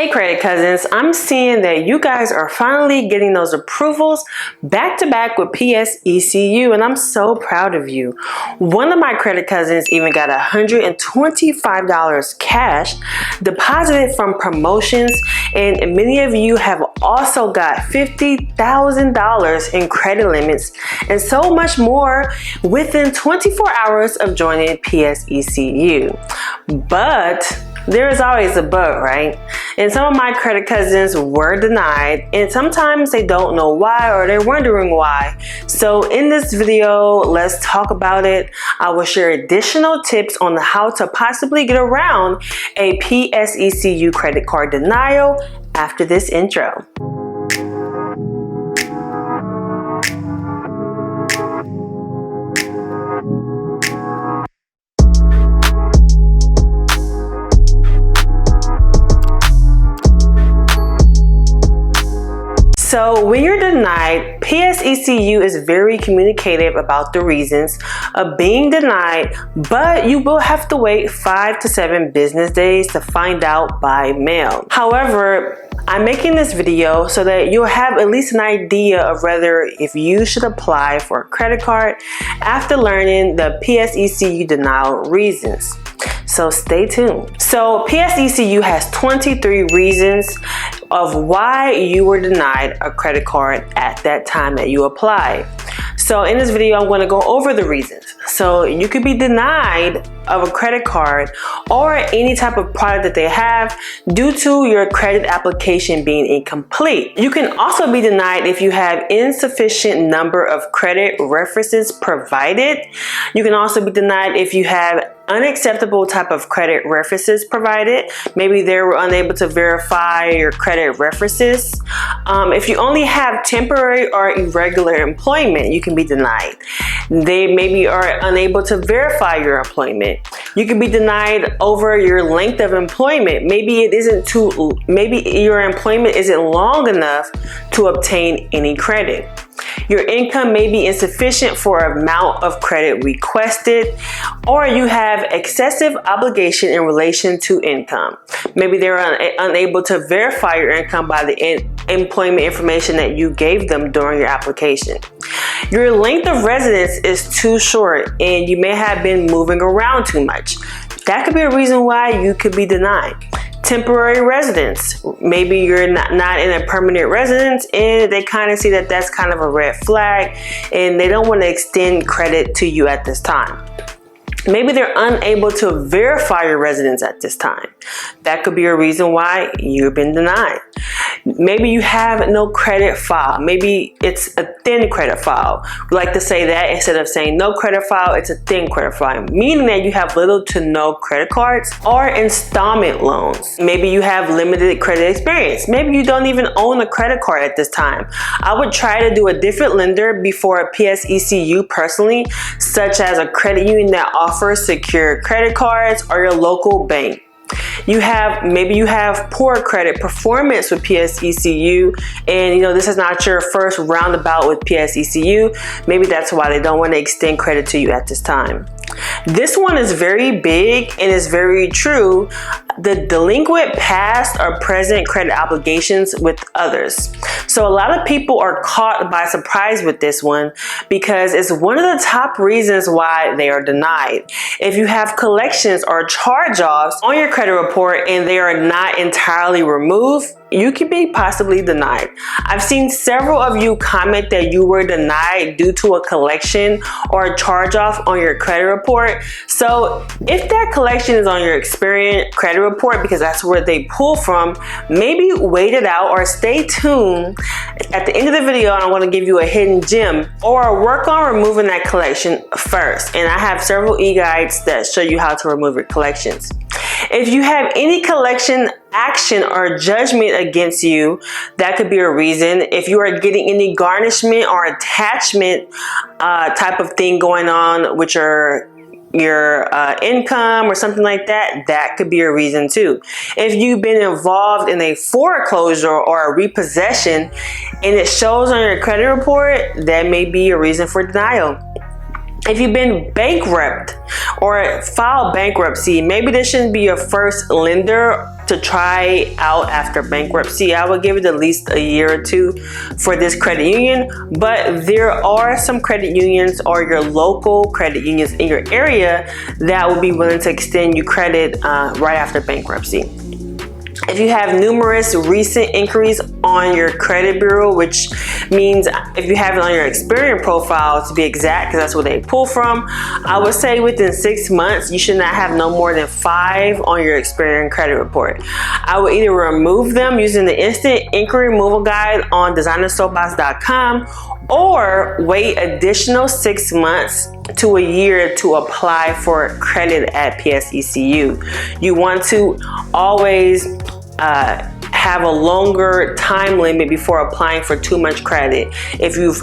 Hey credit cousins, I'm seeing that you guys are finally getting those approvals back to back with PSECU, and I'm so proud of you. One of my credit cousins even got $125 cash deposited from promotions, and many of you have also got $50,000 in credit limits and so much more within 24 hours of joining PSECU. But there is always a but, right? And some of my credit cousins were denied, and sometimes they don't know why or they're wondering why. So in this video, let's talk about it. I will share additional tips on how to possibly get around a PSECU credit card denial after this intro. So when you're denied, PSECU is very communicative about the reasons of being denied, but you will have to wait 5 to 7 business days to find out by mail. However, I'm making this video so that you'll have at least an idea of whether if you should apply for a credit card after learning the PSECU denial reasons. So stay tuned. So PSECU has 23 reasons of why you were denied a credit card at that time that you applied. So in this video, I'm going to go over the reasons. So you could be denied of a credit card or any type of product that they have due to your credit application being incomplete. You can also be denied if you have insufficient number of credit references provided. You can also be denied if you have unacceptable type of credit references provided. Maybe they were unable to verify your credit references. If you only have temporary or irregular employment, you can be denied. They maybe are unable to verify your employment. You can be denied over your length of employment. Maybe your employment isn't long enough to obtain any credit. Your income may be insufficient for amount of credit requested, or you have excessive obligation in relation to income. Maybe they're unable to verify your income by the employment information that you gave them during your application. Your length of residence is too short, and you may have been moving around too much. That could be a reason why you could be denied. Temporary residence. Maybe you're not in a permanent residence and they kind of see that that's kind of a red flag and they don't want to extend credit to you at this time. Maybe they're unable to verify your residence at this time. That could be a reason why you've been denied. Maybe you have no credit file. Maybe it's a thin credit file. We like to say that instead of saying no credit file, it's a thin credit file, meaning that you have little to no credit cards or installment loans. Maybe you have limited credit experience. Maybe you don't even own a credit card at this time. I would try to do a different lender before a PSECU personally, such as a credit union that offers secure credit cards or your local bank. Maybe you have poor credit performance with PSECU, and this is not your first roundabout with PSECU. Maybe that's why they don't want to extend credit to you at this time. This one is very big and is very true. The delinquent past or present credit obligations with others. So a lot of people are caught by surprise with this one because it's one of the top reasons why they are denied. If you have collections or charge-offs on your credit report and they are not entirely removed, you could be possibly denied. I've seen several of you comment that you were denied due to a collection or a charge-off on your credit report. So if that collection is on your Experian credit report, because that's where they pull from, maybe wait it out or stay tuned. At the end of the video, I want to give you a hidden gem or work on removing that collection first. And I have several e-guides that show you how to remove your collections. If you have any collection action or judgment against you, that could be a reason. If you are getting any garnishment or attachment type of thing going on with your income or something like that, that could be a reason too. If you've been involved in a foreclosure or a repossession and it shows on your credit report, that may be a reason for denial. If you've been bankrupt or filed bankruptcy, maybe this shouldn't be your first lender to try out after bankruptcy. I would give it at least a year or two for this credit union, but there are some credit unions or your local credit unions in your area that will be willing to extend you credit right after bankruptcy. If you have numerous recent inquiries on your credit bureau, which means if you have it on your Experian profile to be exact, because that's what they pull from, I would say within 6 months, you should not have no more than 5 on your Experian credit report. I would either remove them using the instant inquiry removal guide on designersoapbox.com or wait additional 6 months to a year to apply for credit at PSECU. You want to always have a longer time limit before applying for too much credit. If you've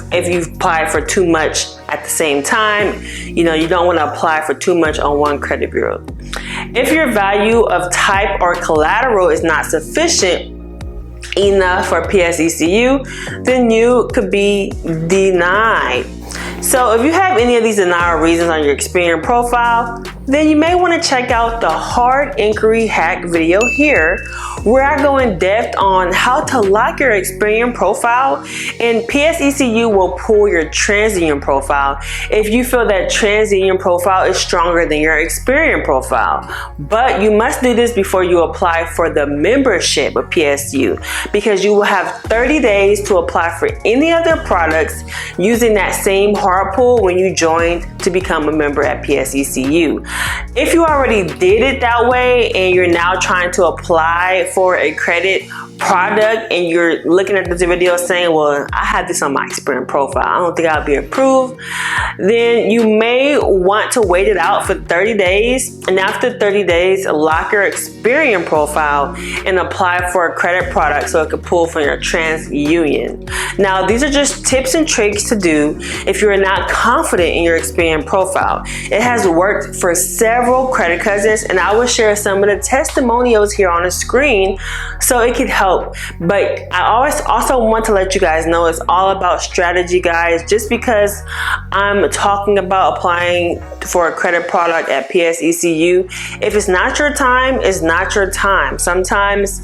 applied for too much at the same time, you don't want to apply for too much on one credit bureau. If your value of type or collateral is not sufficient enough for PSECU, then you could be denied. So if you have any of these denial reasons on your Experian profile, then you may want to check out the hard inquiry hack video here, where I go in depth on how to lock your Experian profile, and PSECU will pull your TransUnion profile if you feel that TransUnion profile is stronger than your Experian profile. But you must do this before you apply for the membership of PSU, because you will have 30 days to apply for any other products using that same hard pull when you join to become a member at PSECU. If you already did it that way and you're now trying to apply for a credit product and you're looking at this video saying, well, I have this on my Experian profile, I don't think I'll be approved, then you may want to wait it out for 30 days. And after 30 days, lock your Experian profile and apply for a credit product so it can pull from your TransUnion. Now, these are just tips and tricks to do if you're not confident in your Experian profile. It has worked for several credit cousins, and I will share some of the testimonials here on the screen so it can help. But I always also want to let you guys know it's all about strategy, guys. Just because I'm talking about applying for a credit product at PSECU, if it's not your time, it's not your time. Sometimes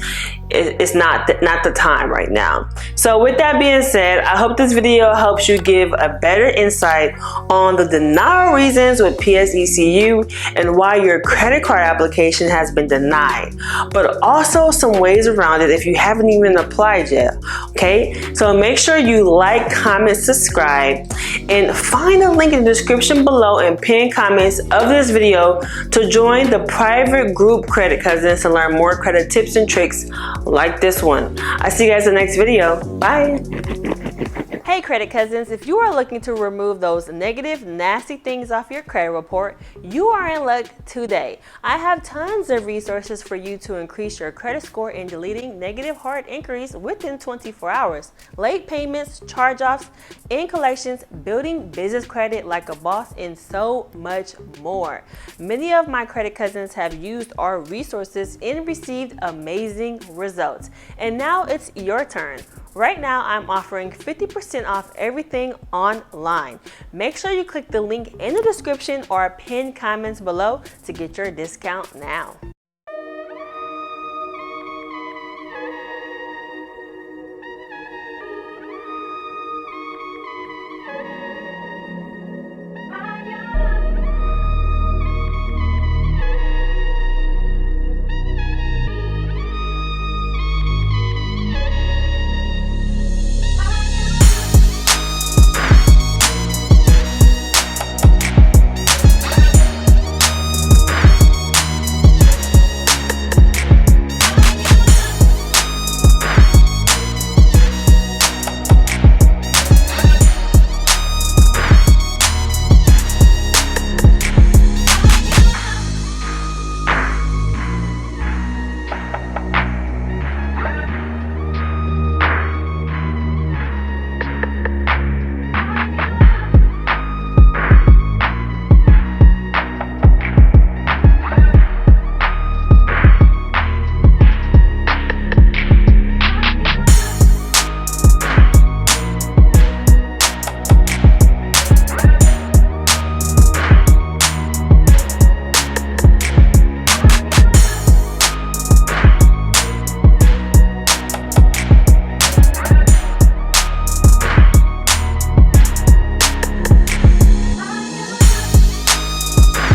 it's not the time right now. So with that being said, I hope this video helps you give a better insight on the denial reasons with PSECU and why your credit card application has been denied, but also some ways around it if you haven't even applied yet. Okay, so make sure you like, comment, subscribe, and find a link in the description below and pinned comments of this video to join the private group Credit Cousins to learn more credit tips and tricks like this one. I'll see you guys in the next video. Bye. Hey credit cousins, if you are looking to remove those negative, nasty things off your credit report, you are in luck today. I have tons of resources for you to increase your credit score in deleting negative hard inquiries within 24 hours, late payments, charge-offs, in collections, building business credit like a boss, and so much more. Many of my credit cousins have used our resources and received amazing results. And now it's your turn. Right now, I'm offering 50% off everything online. Make sure you click the link in the description or pinned comments below to get your discount now.